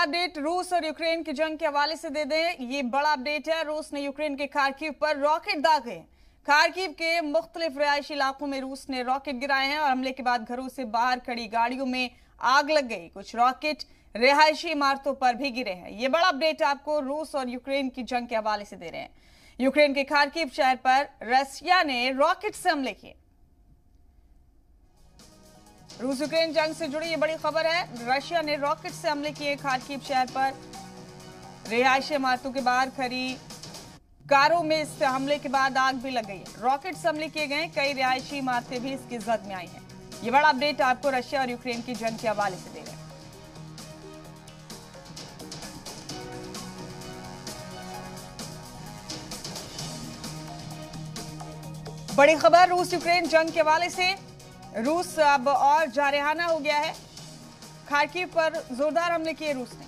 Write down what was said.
Update रूस और Ukraine की जंग के हवाले से दे दें। ये बड़ा अपडेट है। रूस ने यूक्रेन के खार्किव पर रॉकेट दागे। खार्किव के मुख्तलिफ रिहायशी इलाकों में रूस ने रॉकेट गिराए हैं और हमले के बाद घरों से बाहर खड़ी गाड़ियों में आग लग गई। कुछ रॉकेट रिहायशी इमारतों पर भी गिरे हैं। ये बड़ा अपडेट आपको रूस और यूक्रेन की जंग के हवाले से दे रहे हैं। यूक्रेन के खार्किव शहर पर रशिया ने रॉकेट से हमले किए। रूस यूक्रेन जंग से जुड़ी ये बड़ी खबर है। रशिया ने रॉकेट से हमले किए खार्किव शहर पर। रिहायशी इमारतों के बाहर खड़ी कारों में इस हमले के बाद आग भी लग गई है। रॉकेट से हमले किए गए। कई रिहायशी इमारतें भी इसकी जद में आई हैं। ये बड़ा अपडेट आपको रशिया और यूक्रेन की जंग के हवाले से दे रहे हैं। बड़ी खबर रूस यूक्रेन जंग के हवाले से। रूस अब और जारहाना हो गया है। खार्किव पर जोरदार हमले किए रूस ने।